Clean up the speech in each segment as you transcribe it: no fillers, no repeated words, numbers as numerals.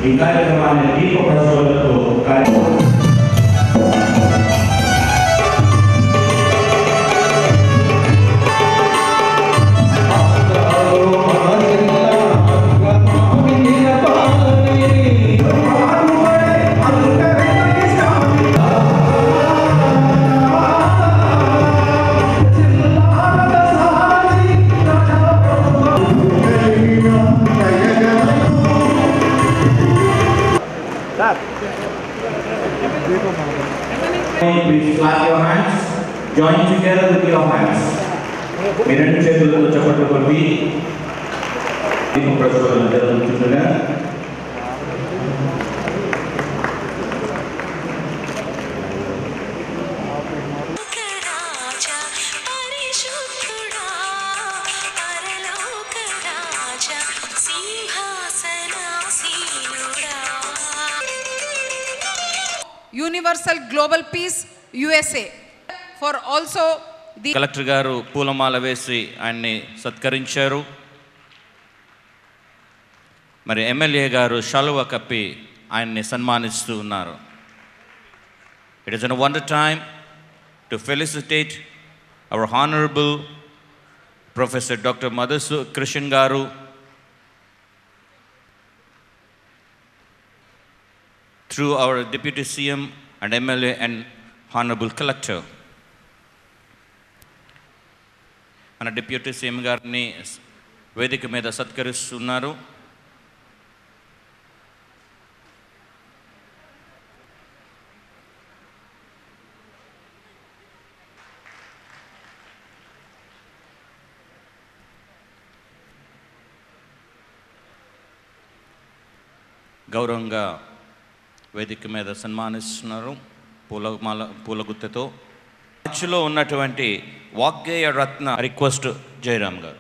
ఈ కార్యక్రమాన్ని దీప ప్రజ్వలనతో Please clap your hands. Join together with your hands. మీ రెండు చేతులతో చప్పట్లు కొట్టి దీపం ప్రజ్వలన జరుగుతుండగా Universal Global Peace USA for also the collector గారు పూలమాల వేసి ఆయన్ని సత్కరించారు. మరి ఎమ్మెల్యే గారు షాలువ కప్పి ఆయన్ని సన్మానిస్తూ ఉన్నారు. It is a wonderful time to felicitate our honorable Professor Dr. Madhasu Krishan garu, through our Deputy CM and MLA and Honorable Collector. మన డిప్యూటీ సీఎం గారిని వేదిక మీద సత్కరిస్తున్నారు. గౌరవంగా వేదిక మీద సన్మానిస్తున్నారు పూలగుత్తతో. చర్చిలో ఉన్నటువంటి వాగ్గేయ రత్న రిక్వెస్ట్ జయరామ్ గారు.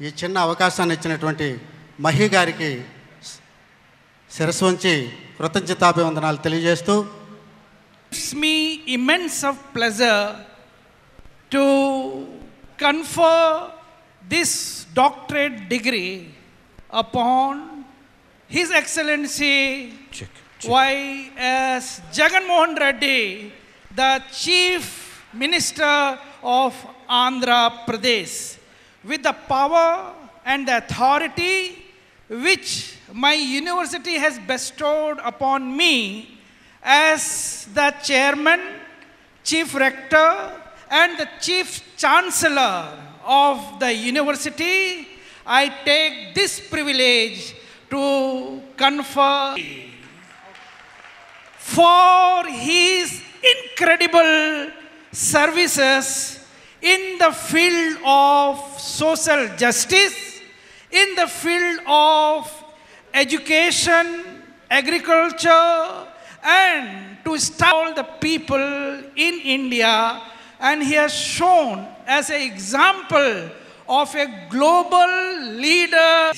ఈ చిన్న అవకాశాన్ని ఇచ్చినటువంటి మహి గారికి శిరస్సు వంచి కృతజ్ఞతాభివందనాలు తెలియజేస్తూ, It's me immense of pleasure to confer this doctorate degree upon His Excellency Y.S. Jagan Mohan Reddy, the Chief Minister of Andhra Pradesh, with the power and the authority which my university has bestowed upon me as the Chairman, Chief Rector and the Chief Chancellor of the university. I take this privilege to confer for his incredible services in the field of social justice, in the field of education, agriculture, and to stall the people in India. And he has shown as an example of a global leader.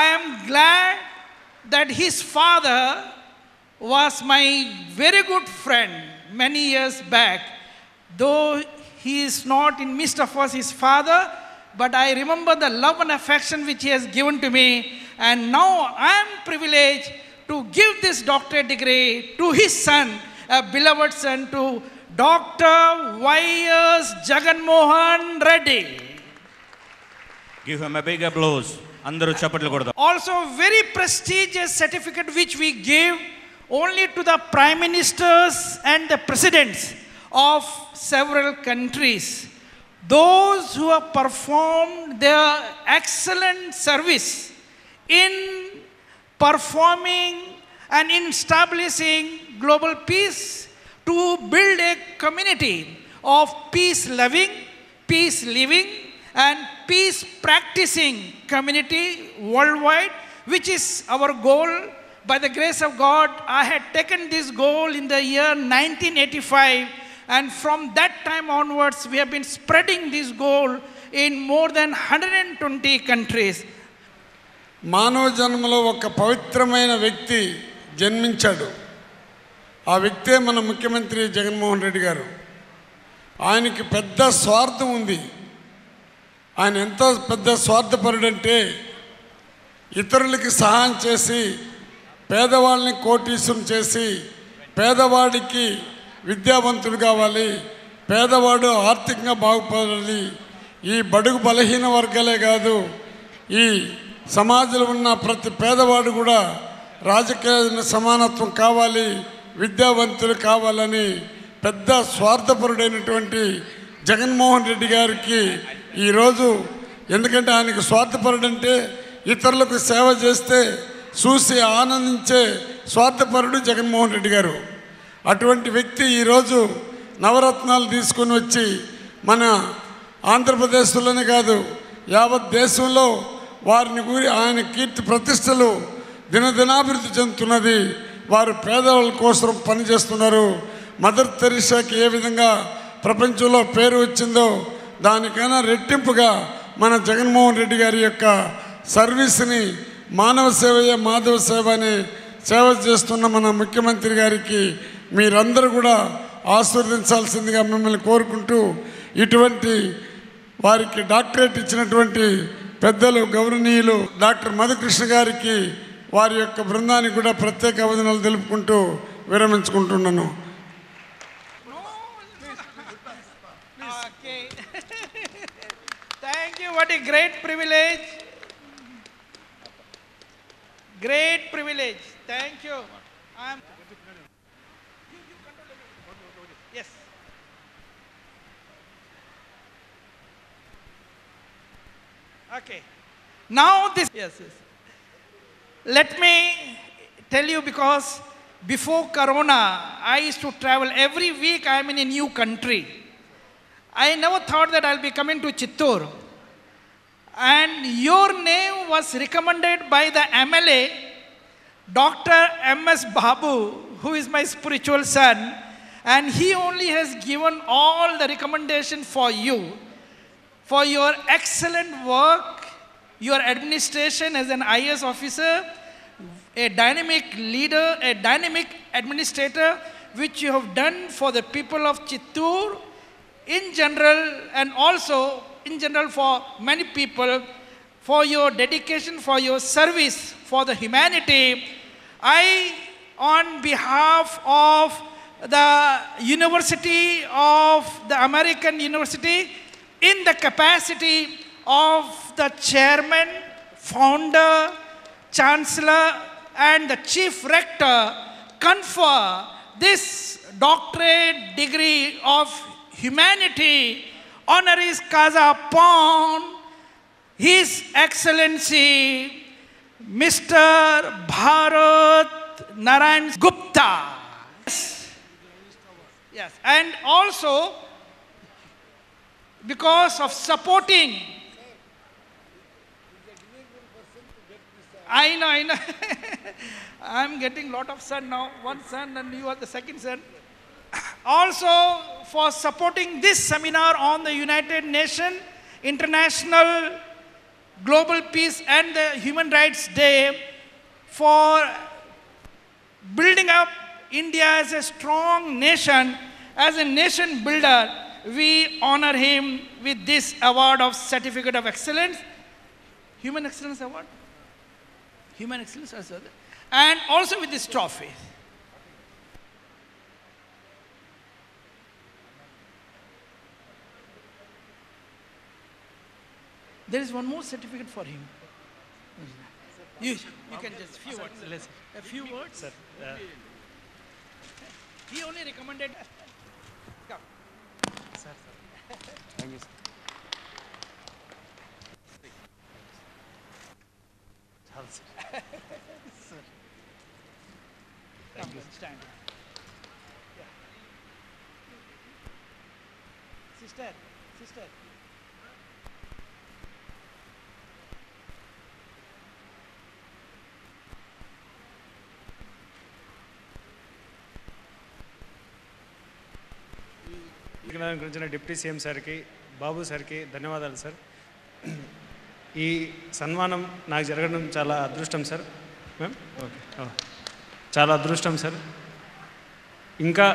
I am glad that his father was my very good friend many years back. Though he is not in midst of us, his father, but I remember the love and affection which he has given to me. And now I am privileged to give this doctorate degree to his son, a beloved son, to Dr. Y.S. Jagan Mohan Reddy. Give him a big applause. అందరూ చప్పట్లు కొడదాం. Also very prestigious certificate which we give only to the prime ministers and the presidents of several countries. Those who have performed their excellent service in performing and in establishing global peace to build a community of peace loving, peace living and peace practicing community worldwide, which is our goal. By the grace of God, I had taken this goal in the year 1985, And from that time onwards, we have been spreading this goal in more than 120 countries. మానవ జన్మలో ఒక పవిత్రమైన వ్యక్తి జన్మించాడు. ఆ వ్యక్తే మన ముఖ్యమంత్రి జగన్మోహన్ రెడ్డి గారు. ఆయనకి పెద్ద స్వార్థం ఉంది. ఆయన ఎంత పెద్ద స్వార్థపరుడంటే ఇతరులకి సహాయం చేసి పేదవాళ్ళని కోటీశ్వరం చేసి పేదవాడికి విద్యావంతుడు కావాలి, పేదవాడు ఆర్థికంగా బాగుపడాలి, ఈ బడుగు బలహీన వర్గాలే కాదు ఈ సమాజంలో ఉన్న ప్రతి పేదవాడు కూడా రాజకీయ సమానత్వం కావాలి, విద్యావంతులు కావాలని పెద్ద స్వార్థపరుడైనటువంటి జగన్మోహన్ రెడ్డి గారికి ఈరోజు, ఎందుకంటే ఆయనకు స్వార్థపరుడంటే ఇతరులకు సేవ చేస్తే చూసి ఆనందించే స్వార్థపరుడు జగన్మోహన్ రెడ్డి గారు. అటువంటి వ్యక్తి ఈరోజు నవరత్నాలు తీసుకొని వచ్చి మన ఆంధ్రప్రదేశ్లోనే కాదు యావత్ దేశంలో వారిని ఆయన కీర్తి ప్రతిష్టలు దినదినాభివృద్ధి చెందుతున్నది. వారు పేదవాళ్ళ కోసం పనిచేస్తున్నారు. మదర్ తెరీసాకి ఏ విధంగా ప్రపంచంలో పేరు వచ్చిందో దానికైనా రెట్టింపుగా మన జగన్మోహన్ రెడ్డి గారి యొక్క సర్వీస్ని మానవ సేవయే మాధవ సేవ అని సేవ చేస్తున్న మన ముఖ్యమంత్రి గారికి మీరందరూ కూడా ఆశీర్వదించాల్సిందిగా మిమ్మల్ని కోరుకుంటూ, ఇటువంటి వారికి డాక్టరేట్ ఇచ్చినటువంటి పెద్దలు గౌరవనీయులు డాక్టర్ మధుకృష్ణ గారికి వారి యొక్క బృందానికి కూడా ప్రత్యేక అభినందనలు తెలుపుకుంటూ విరమించుకుంటున్నాను. Okay. Thank you. What a great privilege. Great privilege. Thank you. Yes. Okay. Now this. Yes. Let me tell you, because before Corona, I used to travel every week. I am in a new country. I never thought that I'll be coming to Chittoor. And your name was recommended by the MLA, Dr. M.S. Babu, who is my spiritual son. And he only has given all the recommendation for you, for your excellent work, your administration as an IAS officer, a dynamic leader, a dynamic administrator, which you have done for the people of Chittoor in general, and also in general for many people, for your dedication, for your service, for the humanity. I, on behalf of the University of the American University, in the capacity of the chairman, founder, chancellor, and the chief rector, confer this doctorate degree of humanity honoris causa upon His Excellency Mr. Bharat Narayan Gupta. Yes, and also because of supporting. I know. I'm getting a lot of son now. One son and you are the second son. Also for supporting this seminar on the United Nations International Global Peace and the Human Rights Day, for building up India as a strong nation, as a nation builder. We honor him with this award of Certificate of Excellence, Human Excellence Award, Human Excellence Award, and also with this trophy. There is one more certificate for him. You can just few words. A few words. Sir, he only recommended. Come. Sir. Thank you, sir. Sir. Come, stand. Yeah. Sister. గురించిన deputy CM సార్కి, బాబు సార్కి ధన్యవాదాలు sir. ఈ సన్మానం నాకు జరగడం చాలా అదృష్టం సార్. మ్యామ్ ఓకే, చాలా అదృష్టం సార్. ఇంకా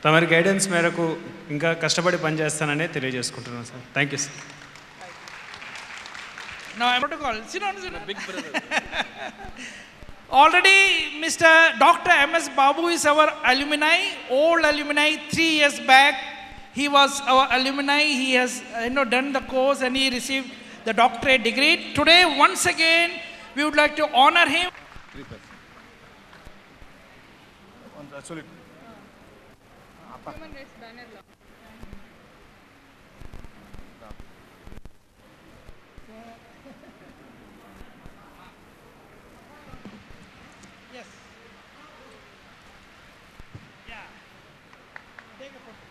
తమరి గైడెన్స్ మేరకు ఇంకా కష్టపడి పనిచేస్తాననే తెలియజేసుకుంటున్నాను sir. Thank you sir. Now I'm going to call. Sit down, sit down. Big brother. Already, Mr. Dr. M.S. Babu is our alumni, old alumni. 3 years back, he was our alumni. He has done the course and he received the doctorate degree. Today, once again, we would like to honor him. Human rights banner law. Yes. Yeah. Take a photo.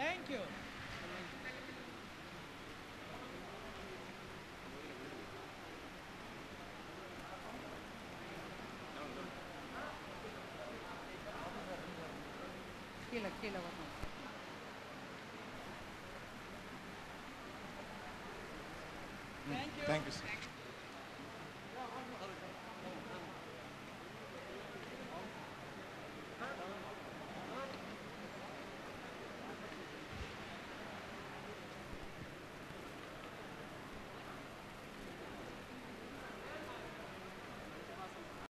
Thank you. Kila. Thank you. Thank you, sir.